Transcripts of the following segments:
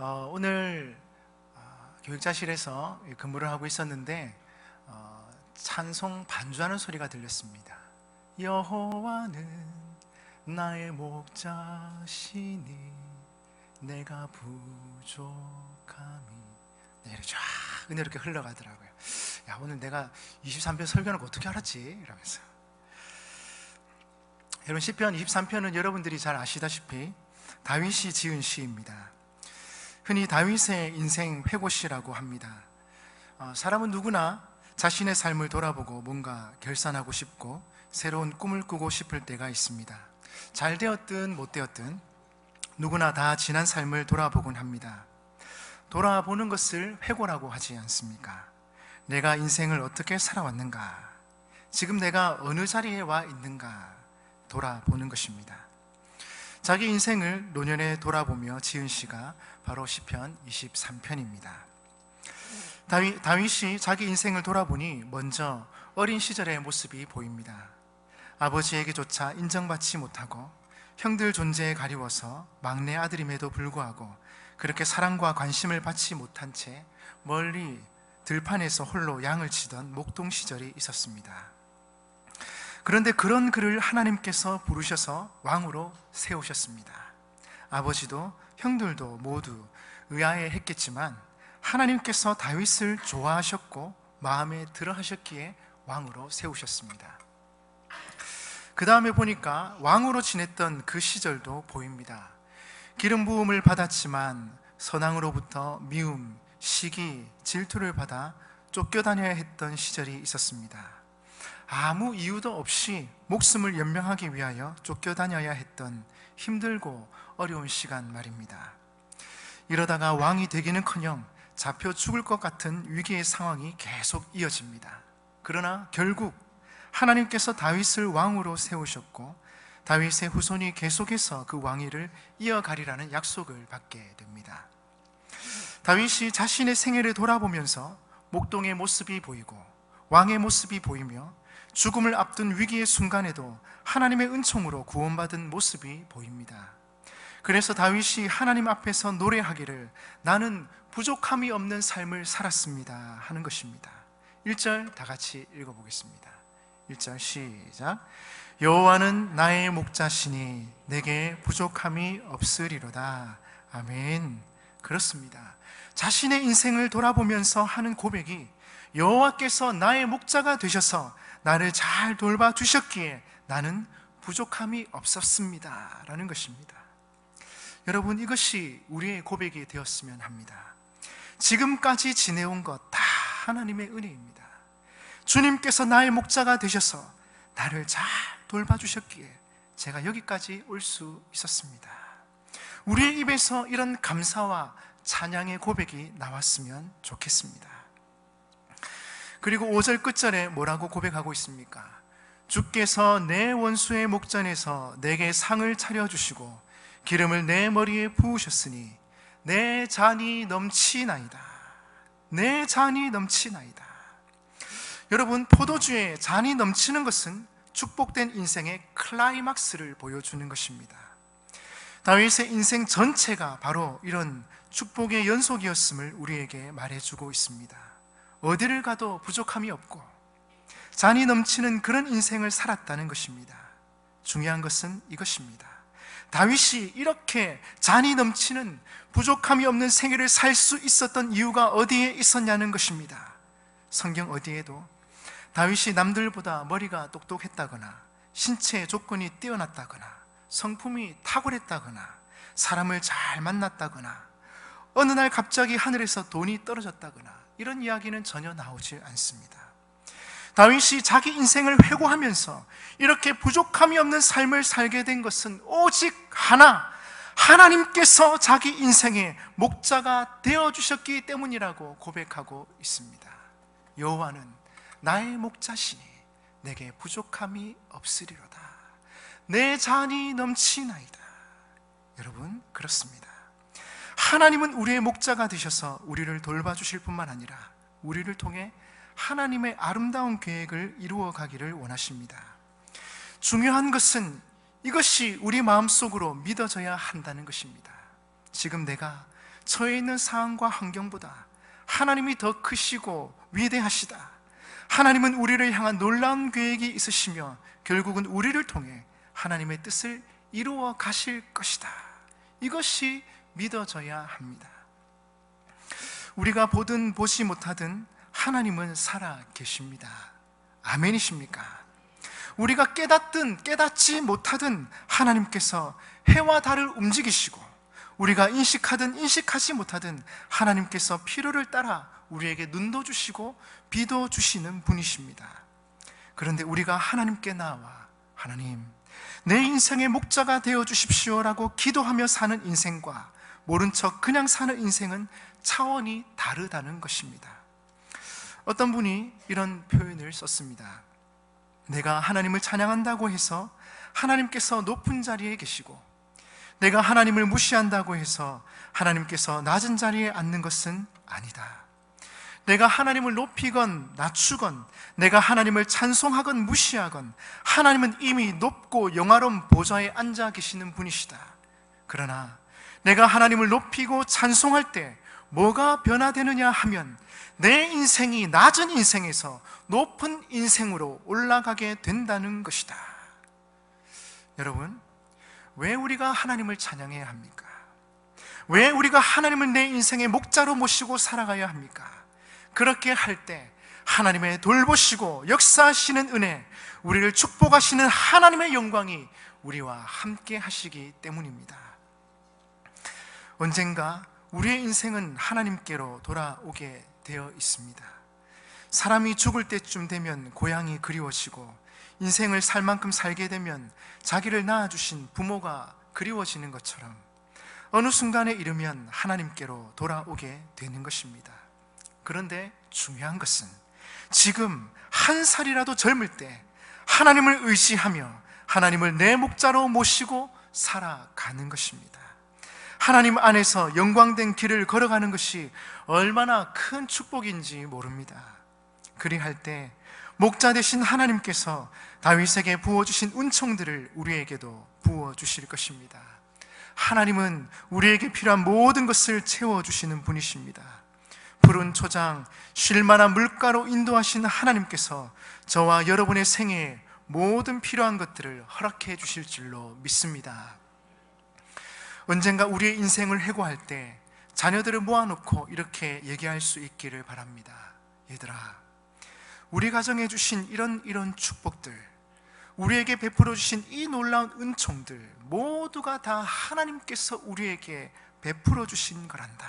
오늘 교육자실에서 근무를 하고 있었는데 찬송 반주하는 소리가 들렸습니다. 여호와는 나의 목자시니 내가 부족함이. 네, 이렇게 쫙 은혜롭게 흘러가더라고요. 야, 오늘 내가 23편 설교하는 거 어떻게 알았지? 이러면서. 여러분, 시편 23편은 여러분들이 잘 아시다시피 다윗이 지은 시입니다. 흔히 다윗의 인생 회고시라고 합니다. 사람은 누구나 자신의 삶을 돌아보고 뭔가 결산하고 싶고 새로운 꿈을 꾸고 싶을 때가 있습니다. 잘 되었든 못 되었든 누구나 다 지난 삶을 돌아보곤 합니다. 돌아보는 것을 회고라고 하지 않습니까? 내가 인생을 어떻게 살아왔는가? 지금 내가 어느 자리에 와 있는가? 돌아보는 것입니다. 자기 인생을 노년에 돌아보며 지은 시가 바로 시편 23편입니다. 다윗이 자기 인생을 돌아보니 먼저 어린 시절의 모습이 보입니다. 아버지에게조차 인정받지 못하고 형들 존재에 가리워서 막내 아들임에도 불구하고 그렇게 사랑과 관심을 받지 못한 채 멀리 들판에서 홀로 양을 치던 목동 시절이 있었습니다. 그런데 그런 그를 하나님께서 부르셔서 왕으로 세우셨습니다. 아버지도 형들도 모두 의아해했겠지만 하나님께서 다윗을 좋아하셨고 마음에 들어 하셨기에 왕으로 세우셨습니다. 그 다음에 보니까 왕으로 지냈던 그 시절도 보입니다. 기름 부음을 받았지만 선왕으로부터 미움, 시기, 질투를 받아 쫓겨다녀야 했던 시절이 있었습니다. 아무 이유도 없이 목숨을 연명하기 위하여 쫓겨다녀야 했던 힘들고 어려운 시간 말입니다. 이러다가 왕이 되기는커녕 잡혀 죽을 것 같은 위기의 상황이 계속 이어집니다. 그러나 결국 하나님께서 다윗을 왕으로 세우셨고 다윗의 후손이 계속해서 그 왕위를 이어가리라는 약속을 받게 됩니다. 다윗이 자신의 생애를 돌아보면서 목동의 모습이 보이고 왕의 모습이 보이며 죽음을 앞둔 위기의 순간에도 하나님의 은총으로 구원받은 모습이 보입니다. 그래서 다윗이 하나님 앞에서 노래하기를 나는 부족함이 없는 삶을 살았습니다 하는 것입니다. 1절 다 같이 읽어보겠습니다. 1절 시작. 여호와는 나의 목자시니 내게 부족함이 없으리로다. 아멘. 그렇습니다. 자신의 인생을 돌아보면서 하는 고백이 여호와께서 나의 목자가 되셔서 나를 잘 돌봐주셨기에 나는 부족함이 없었습니다 라는 것입니다. 여러분, 이것이 우리의 고백이 되었으면 합니다. 지금까지 지내온 것 다 하나님의 은혜입니다. 주님께서 나의 목자가 되셔서 나를 잘 돌봐주셨기에 제가 여기까지 올 수 있었습니다. 우리의 입에서 이런 감사와 찬양의 고백이 나왔으면 좋겠습니다. 그리고 5절 끝절에 뭐라고 고백하고 있습니까? 주께서 내 원수의 목전에서 내게 상을 차려주시고 기름을 내 머리에 부으셨으니 내 잔이 넘치나이다. 내 잔이 넘치나이다. 여러분, 포도주에 잔이 넘치는 것은 축복된 인생의 클라이막스를 보여주는 것입니다. 다윗의 인생 전체가 바로 이런 축복의 연속이었음을 우리에게 말해주고 있습니다. 어디를 가도 부족함이 없고 잔이 넘치는 그런 인생을 살았다는 것입니다. 중요한 것은 이것입니다. 다윗이 이렇게 잔이 넘치는 부족함이 없는 생애를 살 수 있었던 이유가 어디에 있었냐는 것입니다. 성경 어디에도 다윗이 남들보다 머리가 똑똑했다거나 신체 조건이 뛰어났다거나 성품이 탁월했다거나 사람을 잘 만났다거나 어느 날 갑자기 하늘에서 돈이 떨어졌다거나 이런 이야기는 전혀 나오지 않습니다. 다윗이 자기 인생을 회고하면서 이렇게 부족함이 없는 삶을 살게 된 것은 오직 하나, 하나님께서 자기 인생의 목자가 되어주셨기 때문이라고 고백하고 있습니다. 여호와는 나의 목자시니 내게 부족함이 없으리로다. 내 잔이 넘치나이다. 여러분, 그렇습니다. 하나님은 우리의 목자가 되셔서 우리를 돌봐주실 뿐만 아니라 우리를 통해 하나님의 아름다운 계획을 이루어 가기를 원하십니다. 중요한 것은 이것이 우리 마음속으로 믿어져야 한다는 것입니다. 지금 내가 처해 있는 상황과 환경보다 하나님이 더 크시고 위대하시다. 하나님은 우리를 향한 놀라운 계획이 있으시며 결국은 우리를 통해 하나님의 뜻을 이루어 가실 것이다. 이것이 믿어져야 합니다. 우리가 보든 보지 못하든 하나님은 살아 계십니다. 아멘이십니까? 우리가 깨닫든 깨닫지 못하든 하나님께서 해와 달을 움직이시고, 우리가 인식하든 인식하지 못하든 하나님께서 필요를 따라 우리에게 눈도 주시고 비도 주시는 분이십니다. 그런데 우리가 하나님께 나와 하나님, 내 인생의 목자가 되어 주십시오라고 기도하며 사는 인생과 모른 척 그냥 사는 인생은 차원이 다르다는 것입니다. 어떤 분이 이런 표현을 썼습니다. 내가 하나님을 찬양한다고 해서 하나님께서 높은 자리에 계시고, 내가 하나님을 무시한다고 해서 하나님께서 낮은 자리에 앉는 것은 아니다. 내가 하나님을 높이건 낮추건, 내가 하나님을 찬송하건 무시하건 하나님은 이미 높고 영화로운 보좌에 앉아 계시는 분이시다. 그러나 내가 하나님을 높이고 찬송할 때 뭐가 변화되느냐 하면 내 인생이 낮은 인생에서 높은 인생으로 올라가게 된다는 것이다. 여러분, 왜 우리가 하나님을 찬양해야 합니까? 왜 우리가 하나님을 내 인생의 목자로 모시고 살아가야 합니까? 그렇게 할 때 하나님의 돌보시고 역사하시는 은혜, 우리를 축복하시는 하나님의 영광이 우리와 함께 하시기 때문입니다. 언젠가 우리의 인생은 하나님께로 돌아오게 되어 있습니다. 사람이 죽을 때쯤 되면 고향이 그리워지고, 인생을 살 만큼 살게 되면 자기를 낳아주신 부모가 그리워지는 것처럼 어느 순간에 이르면 하나님께로 돌아오게 되는 것입니다. 그런데 중요한 것은 지금 한 살이라도 젊을 때 하나님을 의지하며 하나님을 내 목자로 모시고 살아가는 것입니다. 하나님 안에서 영광된 길을 걸어가는 것이 얼마나 큰 축복인지 모릅니다. 그리할 때 목자 되신 하나님께서 다윗에게 부어주신 은총들을 우리에게도 부어주실 것입니다. 하나님은 우리에게 필요한 모든 것을 채워주시는 분이십니다. 푸른 초장, 쉴만한 물가로 인도하신 하나님께서 저와 여러분의 생애에 모든 필요한 것들을 허락해 주실 줄로 믿습니다. 언젠가 우리의 인생을 회고할 때 자녀들을 모아놓고 이렇게 얘기할 수 있기를 바랍니다. 얘들아, 우리 가정에 주신 이런 축복들, 우리에게 베풀어 주신 이 놀라운 은총들 모두가 다 하나님께서 우리에게 베풀어 주신 거란다.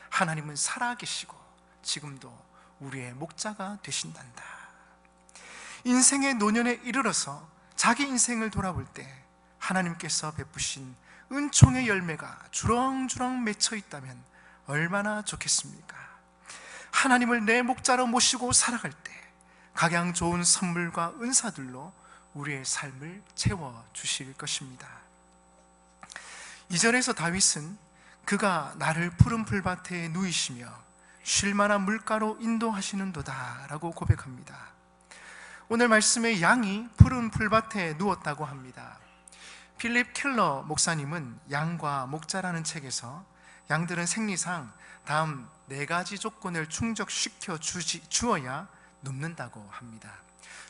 하나님은 살아계시고 지금도 우리의 목자가 되신단다. 인생의 노년에 이르러서 자기 인생을 돌아볼 때 하나님께서 베푸신 은총의 열매가 주렁주렁 맺혀 있다면 얼마나 좋겠습니까? 하나님을 내 목자로 모시고 살아갈 때 각양 좋은 선물과 은사들로 우리의 삶을 채워주실 것입니다. 2절에서 다윗은 그가 나를 푸른 풀밭에 누이시며 쉴만한 물가로 인도하시는도다 라고 고백합니다. 오늘 말씀에 양이 푸른 풀밭에 누웠다고 합니다. 필립 켈러 목사님은 양과 목자라는 책에서 양들은 생리상 다음 4가지 조건을 충족시켜 주어야 눕는다고 합니다.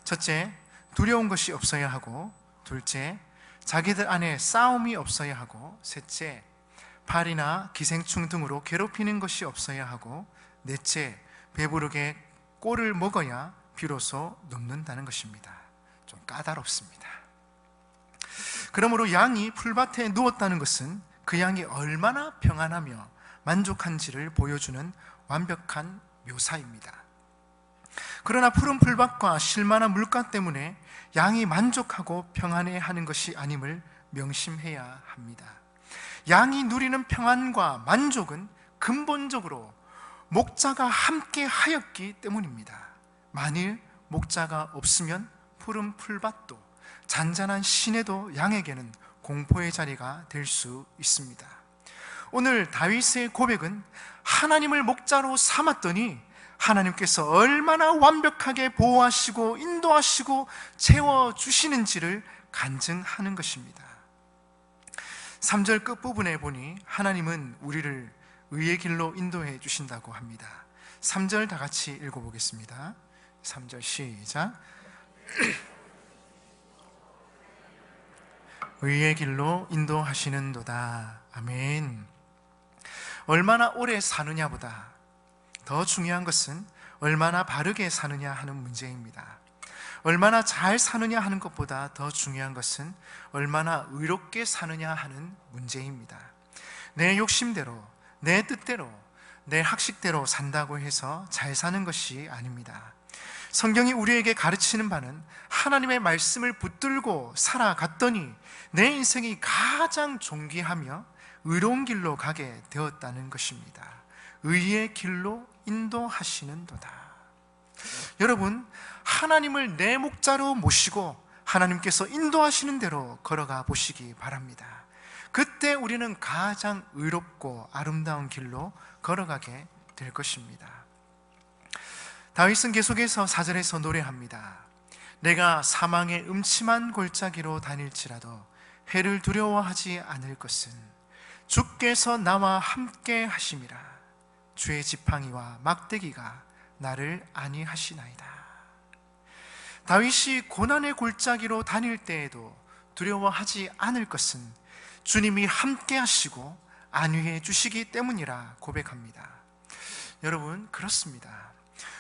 첫째, 두려운 것이 없어야 하고, 둘째, 자기들 안에 싸움이 없어야 하고, 셋째, 파리나 기생충 등으로 괴롭히는 것이 없어야 하고, 넷째, 배부르게 꼴을 먹어야 비로소 눕는다는 것입니다. 좀 까다롭습니다. 그러므로 양이 풀밭에 누웠다는 것은 그 양이 얼마나 평안하며 만족한지를 보여주는 완벽한 묘사입니다. 그러나 푸른 풀밭과 쉴만한 물가 때문에 양이 만족하고 평안해하는 것이 아님을 명심해야 합니다. 양이 누리는 평안과 만족은 근본적으로 목자가 함께 하였기 때문입니다. 만일 목자가 없으면 푸른 풀밭도 잔잔한 시내도 양에게는 공포의 자리가 될 수 있습니다. 오늘 다윗의 고백은 하나님을 목자로 삼았더니 하나님께서 얼마나 완벽하게 보호하시고 인도하시고 채워주시는지를 간증하는 것입니다. 3절 끝부분에 보니 하나님은 우리를 의의 길로 인도해 주신다고 합니다. 3절 다 같이 읽어보겠습니다. 3절 시작. 의의 길로 인도하시는도다. 아멘. 얼마나 오래 사느냐보다 더 중요한 것은 얼마나 바르게 사느냐 하는 문제입니다. 얼마나 잘 사느냐 하는 것보다 더 중요한 것은 얼마나 의롭게 사느냐 하는 문제입니다. 내 욕심대로, 내 뜻대로, 내 학식대로 산다고 해서 잘 사는 것이 아닙니다. 성경이 우리에게 가르치는 바는 하나님의 말씀을 붙들고 살아갔더니 내 인생이 가장 존귀하며 의로운 길로 가게 되었다는 것입니다. 의의 길로 인도하시는도다. 여러분, 하나님을 내 목자로 모시고 하나님께서 인도하시는 대로 걸어가 보시기 바랍니다. 그때 우리는 가장 의롭고 아름다운 길로 걸어가게 될 것입니다. 다윗은 계속해서 4절에서 노래합니다. 내가 사망의 음침한 골짜기로 다닐지라도 해를 두려워하지 않을 것은 주께서 나와 함께 하심이라. 주의 지팡이와 막대기가 나를 안위하시나이다. 다윗이 고난의 골짜기로 다닐 때에도 두려워하지 않을 것은 주님이 함께 하시고 안위해 주시기 때문이라 고백합니다. 여러분, 그렇습니다.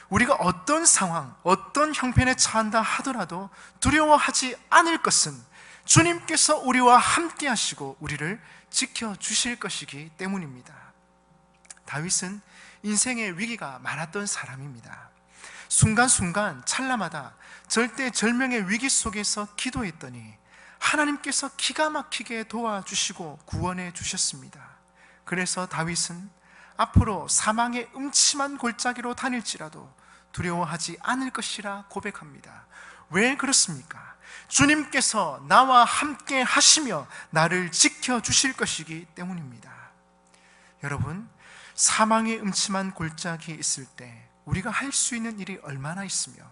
우리가 어떤 상황, 어떤 형편에 처한다 하더라도 두려워하지 않을 것은 주님께서 우리와 함께 하시고 우리를 지켜주실 것이기 때문입니다. 다윗은 인생의 위기가 많았던 사람입니다. 순간순간 찰나마다 절대절명의 위기 속에서 기도했더니 하나님께서 기가 막히게 도와주시고 구원해 주셨습니다. 그래서 다윗은 앞으로 사망의 음침한 골짜기로 다닐지라도 두려워하지 않을 것이라 고백합니다. 왜 그렇습니까? 주님께서 나와 함께 하시며 나를 지켜주실 것이기 때문입니다. 여러분, 사망의 음침한 골짜기에 있을 때 우리가 할 수 있는 일이 얼마나 있으며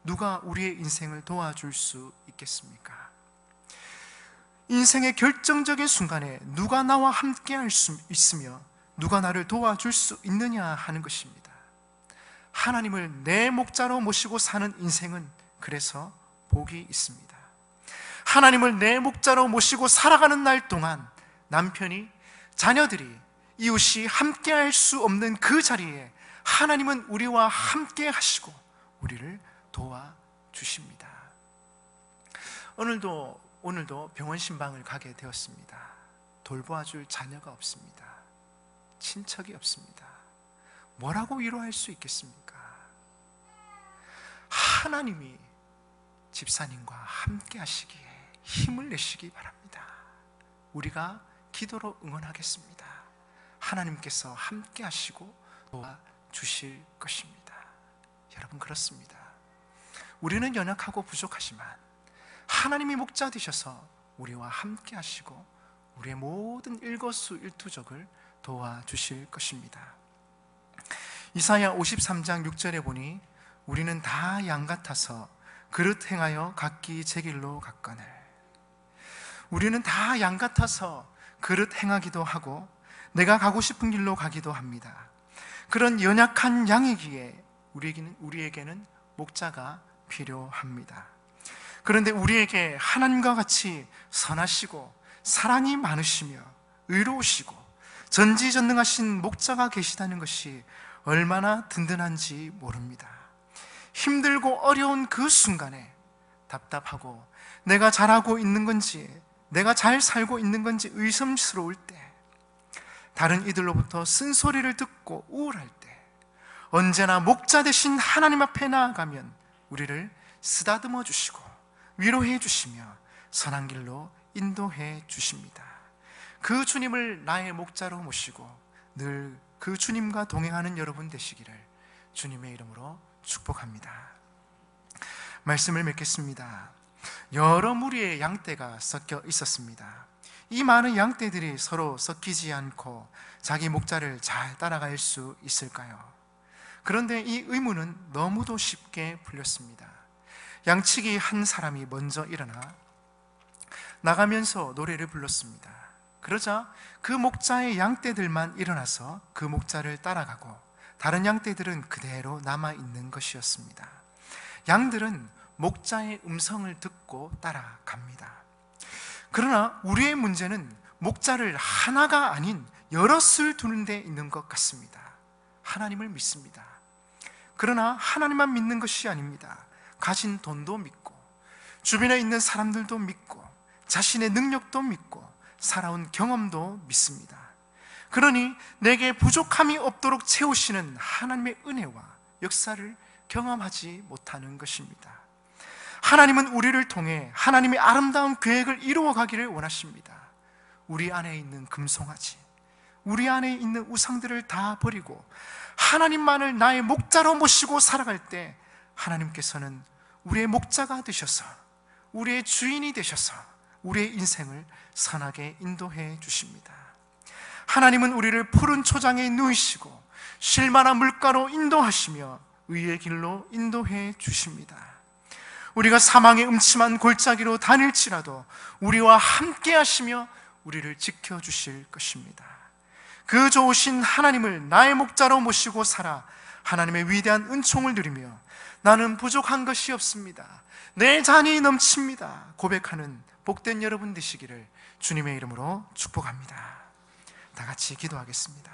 누가 우리의 인생을 도와줄 수 있겠습니까? 인생의 결정적인 순간에 누가 나와 함께 할 수 있으며 누가 나를 도와줄 수 있느냐 하는 것입니다. 하나님을 내 목자로 모시고 사는 인생은 그래서 복이 있습니다. 하나님을 내 목자로 모시고 살아가는 날 동안 남편이, 자녀들이, 이웃이 함께 할 수 없는 그 자리에 하나님은 우리와 함께 하시고 우리를 도와주십니다. 오늘도 병원 신방을 가게 되었습니다. 돌보아줄 자녀가 없습니다. 친척이 없습니다. 뭐라고 위로할 수 있겠습니까? 하나님이 집사님과 함께 하시기에 힘을 내시기 바랍니다. 우리가 기도로 응원하겠습니다. 하나님께서 함께 하시고 도와주실 것입니다. 여러분, 그렇습니다. 우리는 연약하고 부족하지만 하나님이 목자 되셔서 우리와 함께 하시고 우리의 모든 일거수일투족을 도와주실 것입니다. 이사야 53장 6절에 보니 우리는 다 양 같아서 그릇 행하여 각기 제 길로 갔거늘. 우리는 다 양 같아서 그릇 행하기도 하고 내가 가고 싶은 길로 가기도 합니다. 그런 연약한 양이기에 우리에게는 목자가 필요합니다. 그런데 우리에게 하나님과 같이 선하시고 사랑이 많으시며 의로우시고 전지전능하신 목자가 계시다는 것이 얼마나 든든한지 모릅니다. 힘들고 어려운 그 순간에 답답하고 내가 잘하고 있는 건지, 내가 잘 살고 있는 건지 의심스러울 때, 다른 이들로부터 쓴소리를 듣고 우울할 때 언제나 목자 되신 하나님 앞에 나아가면 우리를 쓰다듬어 주시고 위로해 주시며 선한 길로 인도해 주십니다. 그 주님을 나의 목자로 모시고 늘 그 주님과 동행하는 여러분 되시기를 주님의 이름으로 축복합니다. 말씀을 맺겠습니다. 여러 무리의 양떼가 섞여 있었습니다. 이 많은 양떼들이 서로 섞이지 않고 자기 목자를 잘 따라갈 수 있을까요? 그런데 이 의문은 너무도 쉽게 풀렸습니다. 양치기 한 사람이 먼저 일어나 나가면서 노래를 불렀습니다. 그러자 그 목자의 양떼들만 일어나서 그 목자를 따라가고 다른 양떼들은 그대로 남아있는 것이었습니다. 양들은 목자의 음성을 듣고 따라갑니다. 그러나 우리의 문제는 목자를 하나가 아닌 여럿을 두는 데 있는 것 같습니다. 하나님을 믿습니다. 그러나 하나님만 믿는 것이 아닙니다. 가진 돈도 믿고 주변에 있는 사람들도 믿고 자신의 능력도 믿고 살아온 경험도 믿습니다. 그러니 내게 부족함이 없도록 채우시는 하나님의 은혜와 역사를 경험하지 못하는 것입니다. 하나님은 우리를 통해 하나님의 아름다운 계획을 이루어가기를 원하십니다. 우리 안에 있는 금송아지, 우리 안에 있는 우상들을 다 버리고 하나님만을 나의 목자로 모시고 살아갈 때 하나님께서는 우리의 목자가 되셔서 우리의 주인이 되셔서 우리의 인생을 선하게 인도해 주십니다. 하나님은 우리를 푸른 초장에 누이시고 쉴만한 물가로 인도하시며 의의 길로 인도해 주십니다. 우리가 사망의 음침한 골짜기로 다닐지라도 우리와 함께 하시며 우리를 지켜주실 것입니다. 그 좋으신 하나님을 나의 목자로 모시고 살아 하나님의 위대한 은총을 누리며 나는 부족한 것이 없습니다, 내 잔이 넘칩니다 고백하는 복된 여러분 되시기를 주님의 이름으로 축복합니다. 다 같이 기도하겠습니다.